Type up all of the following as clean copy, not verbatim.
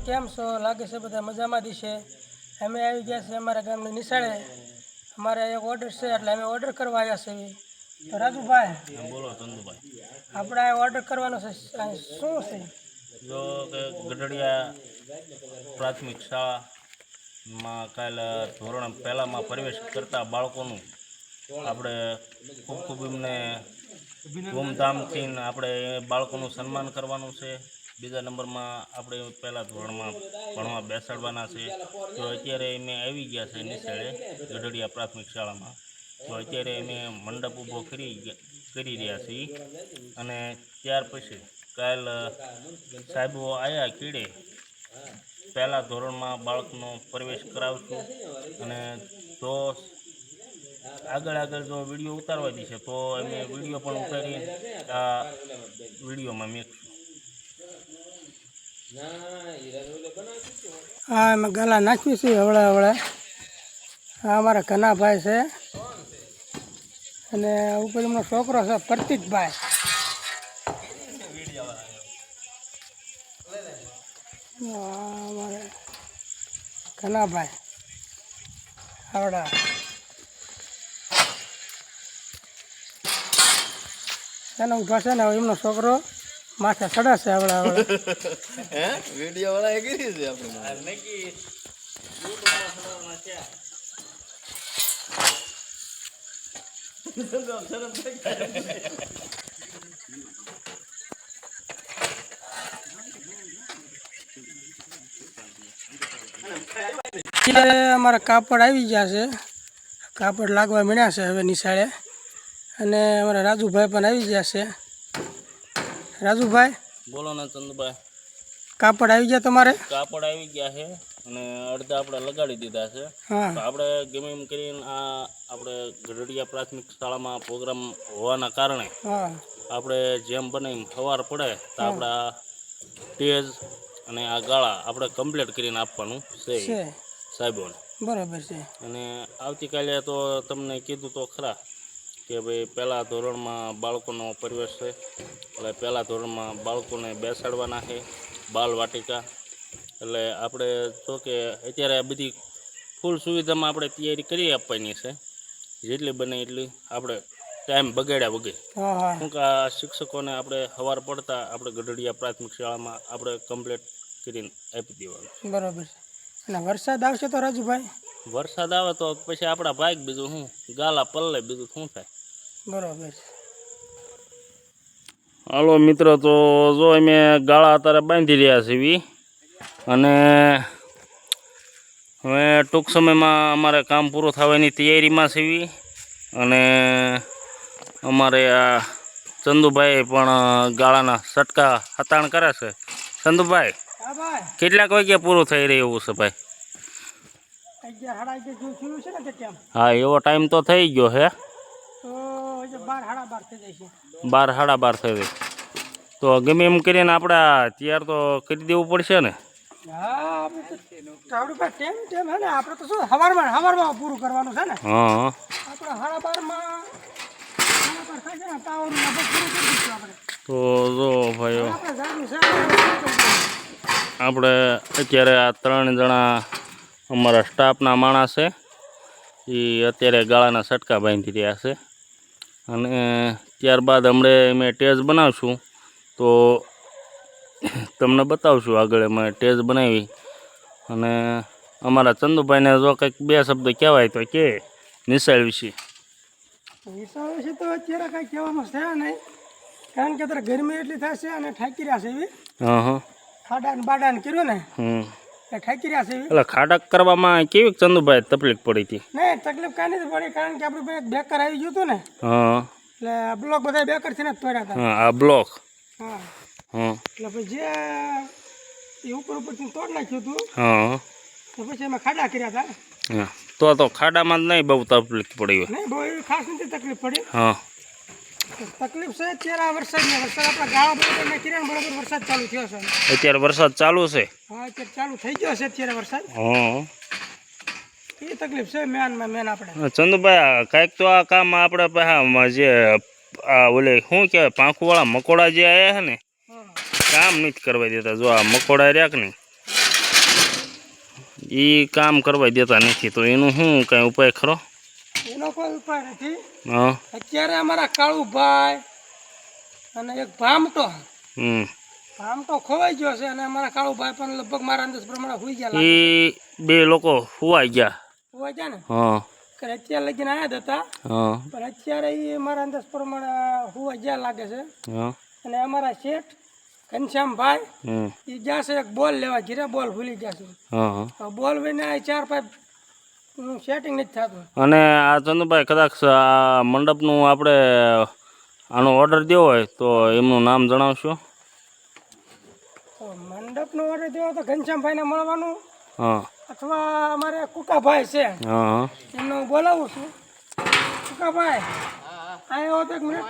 કેમ છો? લાગે છે બધા મજામાં દીશે. અમે આવી ગયા છે અમારા ગામની નિશાળે. અમારે એક ઓર્ડર છે એટલે અમે ઓર્ડર કરવા આવ્યા છીએ. તો રાજુભાઈ, બોલો ચંદુભાઈ. આપણે આ ઓર્ડર કરવાનો છે, શું છે? જો કે ગઢડિયા પ્રાથમિક શાળામાં કાલ ધોરણ પહેલામાં પ્રવેશ કરતા બાળકોનું આપણે ખૂબ ખૂબ એમને ધૂમધામથી આપણે બાળકોનું સન્માન કરવાનું છે. બીજા નંબરમાં આપણે પહેલાં ધોરણમાં ભણવા બેસાડવાના છે. તો અત્યારે અમે આવી ગયા છે નિશાળે ગઢડિયા પ્રાથમિક શાળામાં. તો અત્યારે અમે મંડપ ઊભો કરી રહ્યા છીએ અને ત્યાર પછી કાલ સાહેબો આવ્યા કીડે પહેલાં ધોરણમાં બાળકનો પ્રવેશ કરાવશું અને જો આગળ જો વિડીયો ઉતારવા દીશે તો અમે વિડીયો પણ ઉતારી આ વિડીયોમાં મેકશું. હા, એમાં ગાલા નાખવી છે હવળે. હા, અમારા કનાભાઈ છે અને ઉપર એમનો છોકરો છે પ્રતિકભાઈ. અમારે કનાભાઈ આવડા એને ઉભા છે ને એમનો છોકરો માથે ચડાશે આવડા વિડીયો વાળા કરી છે આપણે અમારા કાપડ આવી ગયા છે, કાપડ લાગવા મળ્યા છે હવે નિશાળે. અને અમારા રાજુભાઈ પણ આવી ગયા છે. રાજુભાઈ, બોલો ને ચંદુભાઈ. કાપડ આવી ગયા તમારે? કાપડ આવી ગયા છે અને અડધા આપણે લગાડી દીધા છે. હા, તો આપણે ગમે એમ કરીને આ આપણે ગઢડિયા પ્રાથમિક શાળામાં પ્રોગ્રામ હોવાના કારણે હા, આપણે જેમ બને એમ સવાર પડે તો આપણા સ્ટેજ અને આ ગાળા આપણે કમ્પ્લીટ કરીને આપવાનું છે સાહેબોને. બરાબર છે. અને આવતીકાલે તો તમને કીધું તો ખરા કે ભાઈ પહેલાં ધોરણમાં બાળકોનો પ્રવેશ છે એટલે પહેલાં ધોરણમાં બાળકોને બેસાડવાના છે બાલવાટિકા. એટલે આપણે જો કે અત્યારે આ બધી ફૂલ સુવિધામાં આપણે તૈયારી કરી આપવાની છે, જેટલી બને એટલી આપણે ટાઈમ બગાડ્યા વગર. શું કે આ શિક્ષકોને આપણે સવાર પડતા આપણે ગઢડિયા પ્રાથમિક શાળામાં આપણે કમ્પ્લીટ કરીને આપી દેવાનું. બરાબર છે. અને વરસાદ આવશે તો રાજુભાઈ? વરસાદ આવે તો પછી આપણા ભાગ બીજું શું ગાલા પલ્લે બીજું શું થાય. બરાબર છે. હાલો મિત્રો, તો જો અમે ગાળા અત્યારે બાંધી રહ્યા છીએ અને હવે ટૂંક સમયમાં અમારે કામ પૂરું થવાની તૈયારીમાં છીએ. અને અમારે આ ચંદુભાઈ પણ ગાળાના સટકા હતાણ કરે છે. ચંદુભાઈ, કેટલાક વાગ્યા પૂરું થઈ રહ્યું છે ભાઈ? હા, એવો ટાઈમ તો થઈ ગયો છે. 12 સાડા 12 થઈ જાય તો ગમે એમ કરીને આપણે તૈયાર તો કરી દેવું પડશે ને. આપણે તો શું હવારમાં પૂરું કરવાનું છે ને. હા, તો જો ભાઈઓ આપણે અત્યારે આ 3 જણા અમારા સ્ટાફના માણસ છે, એ અત્યારે ગાળાના સટકા બાંધી રહ્યા છે. અને ત્યારબાદ હમણાં અમે ટેજ બનાવશું તો તમને બતાવશું. આગળ અમે ટેજ બનાવી અને અમારા ચંદુભાઈને જો કંઈક 2 શબ્દ કહેવાય તો કે નિશાળ વિશે. નિશાળ વિશે તો અત્યારે કાંઈ કહેવાનું છે નહીં, કારણ કે અત્યારે ગરમી એટલી થશે અને ઠાકી રહ્યા છે એવી. હા, ખાડા બાડાને કર્યું ને ઠાકી રહ્યા છે એવી. એટલે ખાડા કરવામાં કેવી ચંદુભાઈ તકલીફ પડી હતી? નહીં, તકલીફ કાંઈ નથી પડી, કારણ કે આપણું એક બેકર આવી ગયું હતું ને. હા, એટલે આ બ્લોક બધા બેકર છે ને તોડ્યા હતા. હા, આ બ્લોક. હા, હા, એટલે પછી જે એ ઉપરથી તોડ નાખ્યું હતું. હા, તો પછી એમાં ખાડા કર્યા હતા. હા, તો ખાડામાં જ નહીં બહુ તકલીફ પડી હોય? નહીં, બહુ એવી ખાસ નથી તકલીફ પડી. હા, તકલીફ છે અત્યારે આ વરસાદની. વરસાદ આપણા ગાળા બરાબર મેં કર્યા બરાબર વરસાદ ચાલુ થયો છે. અત્યારે વરસાદ ચાલુ છે? હા, અત્યારે ચાલુ થઈ ગયો છે અત્યારે વરસાદ. હા, એ તકલીફ છે મેન આપણે. ચંદુભાઈ, કાંઈક તો આ કામ આપણે પાછા જે આ ઓલે શું કહેવાય પાંખુવાળા મકોડા જે આવ્યા છે ને, કામ નથી કરવા દેતા. જો આ મકોડા રહ્યા કે નહીં, એ કામ કરવા દેતા નથી તો એનું શું કાંઈ ઉપાય ખરો? એનો કોઈ ઉપાય નથી. હા. અત્યારે અમારા કાળુભાઈ અને એક ભામટો ખોવાઈ ગયો છે અને અમારા કાળુભાઈ પણ લગભગ મારા અંદાજ પ્રમાણે હુઈ ગયા એ બે લોકો હુવાઈ ગયા. ને હા. કે અત્યારે લગીને આયા જ હતા હા. પણ અત્યારે એ મારા અંદાજ પ્રમાણે હુવા ગયા લાગે છે. હા. અને અમારા શેઠ ઘનશ્યામભાઈ એ ગયા છે એક બોલ લેવા, ઘીરે બોલ ભૂલી ગયા છે. હા. બોલ વિના 4-5 સેટિંગ નથી થતું. અને આ ચંદુભાઈ કદાચ આ મંડપનું આપણે આનો ઓર્ડર દેવો હોય તો એમનું નામ જણાવશો? તો મંડપનો ઓર્ડર દેવો તો ઘનશ્યામભાઈને મળવાનું. હા. અથવા અમારે કુકાભાઈ છે હા. એમને હું બોલાવું છું. કુકાભાઈ આયા હો તો એક મિનિટ.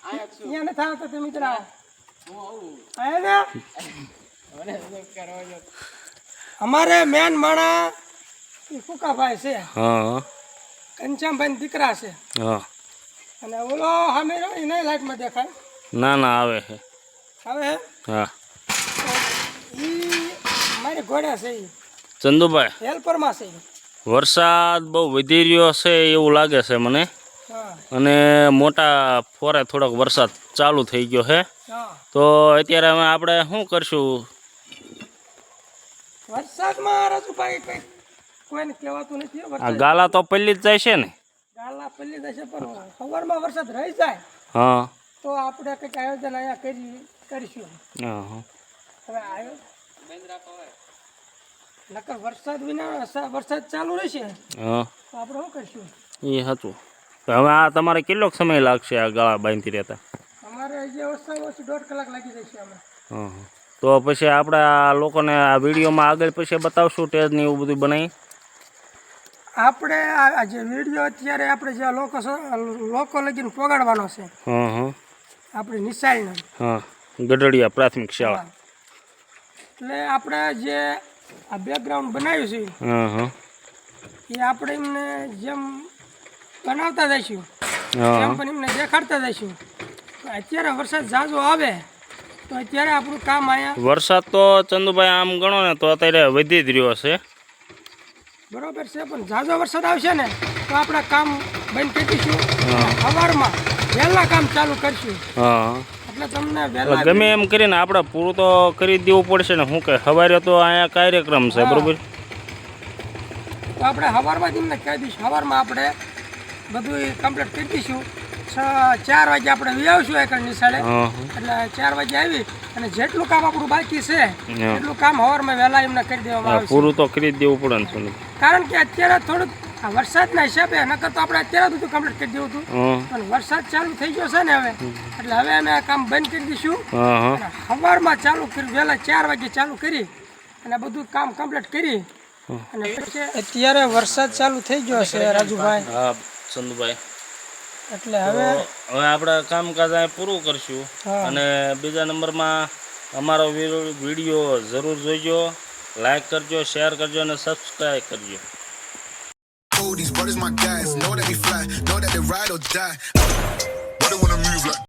અહીંયા નથી આવતો તમે મિત્ર આયા ને અમારે મેન માણા એ કુકાભાઈ છે. હા. ઘનશ્યામભાઈ દીકરા છે. હા. અને ઓલો સામે રહ્યો એ નહીં લાઈટમાં દેખાય. ના ના આવે છે. હવે હા. એ મારી ઘોડા છે એ ચંદુભાઈ હેલ્પરમાં છે. વરસાદ બહુ વધી રહ્યો છે એવું લાગે છે મને. હા. અને મોટા ફોરે થોડોક વરસાદ ચાલુ થઈ ગયો છે. હા. તો અત્યારે અમે આપણે શું કરશું? વરસાદમાં રાજુભાઈ કઈ કોઈને કહેવાતું નથી. આ ગાલા તો પલ્લી જ જાય છે ને? ગાલા પલ્લી જશે પણ સવારમાં વરસાદ રહી જાય હા. તો આપણે કંઈક આયોજન અહીંયા કરીશું. હા. હવે નકર વરસાદ વિના વરસાદ ચાલુ રહેશે હા. તો આપણે શું કરીશું? એ હતું. તો હવે આ તમારે કેટલો સમય લાગશે આ ગાળા બાંધી રહેતા? અમારે જે ઓછામાં ઓછી 1.5 કલાક લાગી જશે અમે. હા. તો પછી આપણે આ લોકોને આ વિડીયોમાં આગળ પછી બતાવશું ટેજ ને એવું બધું બનાવી? આપણે આ જે વિડીયો અત્યારે આપણે જે લોકો લગીને પોગાડવાનો છે. હા. હા. આપણી નિશાળનો. હા. ગઢડિયા પ્રાથમિક શાળા. એટલે આપણે જે આ બેકગ્રાઉન્ડ બનાવ્યું છે. હા. હા. એ આપણે એમને જેમ બનાવતા જઈશું હા. એમ પણ એમને દેખાડતા જઈશું. અત્યારે વરસાદ ઝાઝો આવે તો અત્યારે આપણું કામ અહીંયા વરસાદ તો ચંદુભાઈ આમ ગણો ને તો અત્યારે વધી જ રહ્યો છે. બરોબર છે પણ ઝાઝો વરસાદ આવશે ને તો આપણે કામ બંધ કરી દઈશું. સવારમાં વહેલા કામ ચાલુ કરીશું. હા. એટલે તમને વહેલા ગમે એમ કરીને આપણે પૂરું તો કરી જ દેવું પડશે ને. શું કે સવારે તો અહીંયા કાર્યક્રમ છે બરોબર? તો આપણે સવારમાં જ એમને કહી દઈશું. સવારમાં આપણે બધું કમ્પ્લીટ કરી દઈશું. 4 વાગે આપણે આવશું એક નિશાળે. એટલે 4 વાગે આવી અને જેટલું કામ આપણું બાકી છે એટલું કામ સવારમાં વહેલા એમને કરી દેવામાં આવશે. પૂરું તો કરી જ દેવું પડે ને. કારણ કે અત્યારે થોડુંક આ વરસાદના હિસાબે નકર તો આપણે અત્યારે બધું કમ્પ્લીટ કરી દેવું હતું. પણ વરસાદ ચાલુ થઈ ગયો છે ને હવે એટલે હવે અમે આ કામ બંધ કરી દઈશું. સવારમાં ચાલુ કરી વહેલા 4 વાગે ચાલુ કરી અને બધું કામ કમ્પ્લીટ કરી અને પછી અત્યારે વરસાદ ચાલુ થઈ ગયો છે રાજુભાઈ. હા ચંદુભાઈ. એટલે હવે આપણે કામકાજ અહીં પૂરું કરશું. અને બીજા નંબરમાં અમારો વિડીયો જરૂર જોઈજો, લાઈક કરજો, શેર કરજો અને સબસ્ક્રાઈબ કરજો. These brothers my guys, know that we fly, know that they ride or die.